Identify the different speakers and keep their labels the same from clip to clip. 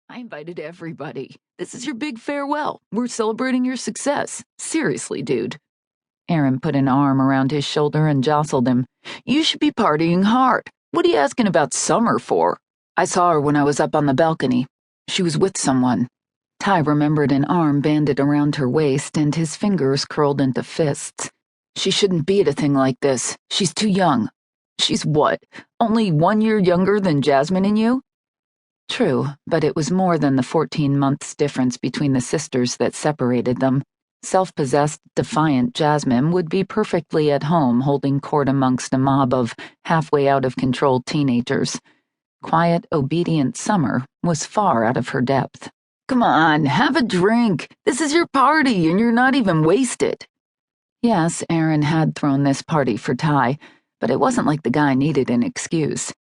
Speaker 1: I invited everybody. This is your big farewell. We're celebrating your success. Seriously, dude. Aaron put an arm around his shoulder and jostled him. You should be partying hard. What are you asking about Summer for? I saw her when I was up on the balcony. She was with someone. Ty remembered an arm banded around her waist and his fingers curled into fists. She shouldn't be at a thing like this. She's too young. She's what? Only 1 year younger than Jasmine and you? True, but it was more than the 14 months difference between the sisters that separated them. Self-possessed, defiant Jasmine would be perfectly at home holding court amongst a mob of halfway out-of-control teenagers. Quiet, obedient Summer was far out of her depth. Come on, have a drink. This is your party and you're not even wasted. Yes, Aaron had thrown this party for Ty, but it wasn't like the guy needed an excuse.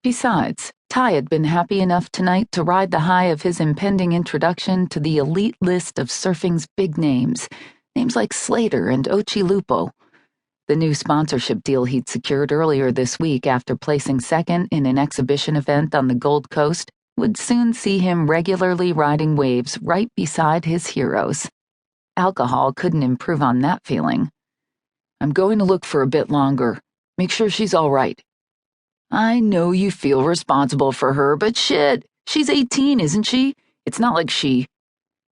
Speaker 1: Besides, Ty had been happy enough tonight to ride the high of his impending introduction to the elite list of surfing's big names like Slater and Ochi Lupo. The new sponsorship deal he'd secured earlier this week after placing second in an exhibition event on the Gold Coast would soon see him regularly riding waves right beside his heroes. Alcohol couldn't improve on that feeling. I'm going to look for a bit longer. Make sure she's all right. I know you feel responsible for her, but shit, she's 18, isn't she? It's not like she...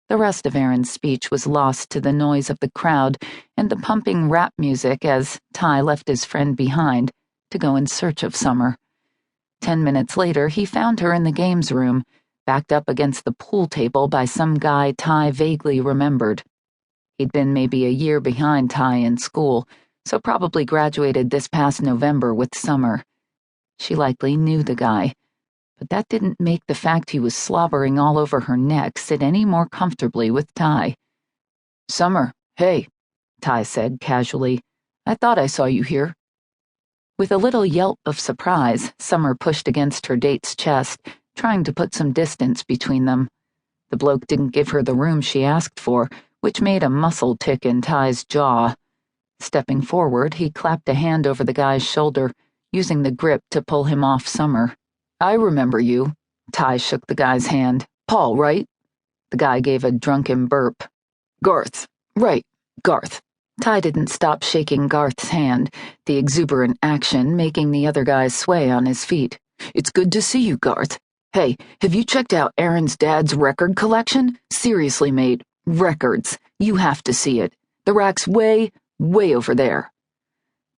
Speaker 1: The rest of Aaron's speech was lost to the noise of the crowd and the pumping rap music as Ty left his friend behind to go in search of Summer. 10 minutes later, he found her in the games room, backed up against the pool table by some guy Ty vaguely remembered. He'd been maybe a year behind Ty in school, so probably graduated this past November with Summer. She likely knew the guy, but that didn't make the fact he was slobbering all over her neck sit any more comfortably with Ty. Summer, hey, Ty said casually. I thought I saw you here. With a little yelp of surprise, Summer pushed against her date's chest, trying to put some distance between them. The bloke didn't give her the room she asked for, which made a muscle tick in Ty's jaw. Stepping forward, he clapped a hand over the guy's shoulder, using the grip to pull him off Summer. I remember you. Ty shook the guy's hand. Paul, right? The guy gave a drunken burp. Garth. Right, Garth. Ty didn't stop shaking Garth's hand, the exuberant action making the other guy sway on his feet. It's good to see you, Garth. Hey, have you checked out Aaron's dad's record collection? Seriously, mate. Records. You have to see it. The rack's way over there.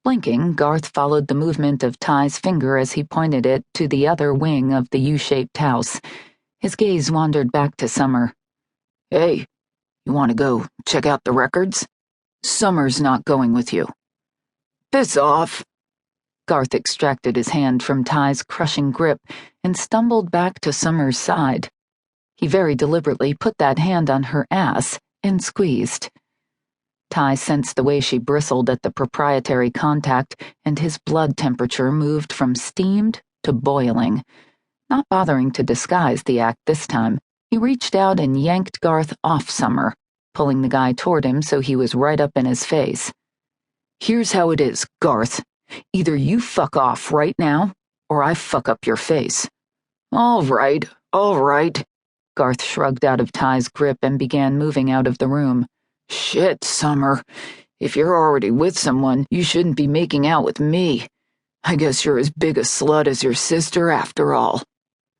Speaker 1: Blinking, Garth followed the movement of Ty's finger as he pointed it to the other wing of the U-shaped house. His gaze wandered back to Summer. Hey, you want to go check out the records? Summer's not going with you. Piss off. Garth extracted his hand from Ty's crushing grip and stumbled back to Summer's side. He very deliberately put that hand on her ass and squeezed. Ty sensed the way she bristled at the proprietary contact, and his blood temperature moved from steamed to boiling. Not bothering to disguise the act this time, he reached out and yanked Garth off Summer, pulling the guy toward him so he was right up in his face. Here's how it is, Garth. Either you fuck off right now, or I fuck up your face. All right. Garth shrugged out of Ty's grip and began moving out of the room. Shit, Summer. If you're already with someone, you shouldn't be making out with me. I guess you're as big a slut as your sister after all.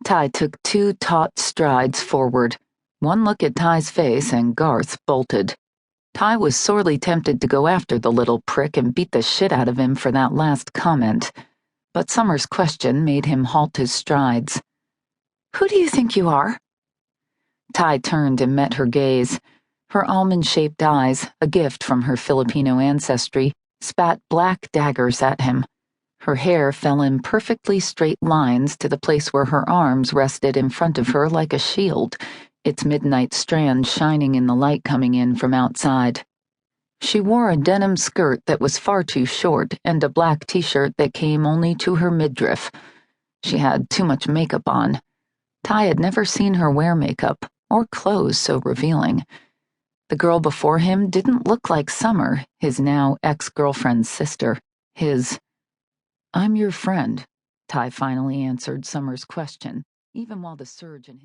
Speaker 1: Ty took 2 taut strides forward. One look at Ty's face and Garth bolted. Ty was sorely tempted to go after the little prick and beat the shit out of him for that last comment. But Summer's question made him halt his strides. Who do you think you are? Ty turned and met her gaze. Her almond-shaped eyes, a gift from her Filipino ancestry, spat black daggers at him. Her hair fell in perfectly straight lines to the place where her arms rested in front of her like a shield, its midnight strands shining in the light coming in from outside. She wore a denim skirt that was far too short and a black t-shirt that came only to her midriff. She had too much makeup on. Ty had never seen her wear makeup, or clothes so revealing. The girl before him didn't look like Summer, his now ex-girlfriend's sister. I'm your friend, Ty finally answered Summer's question, even while the surge in his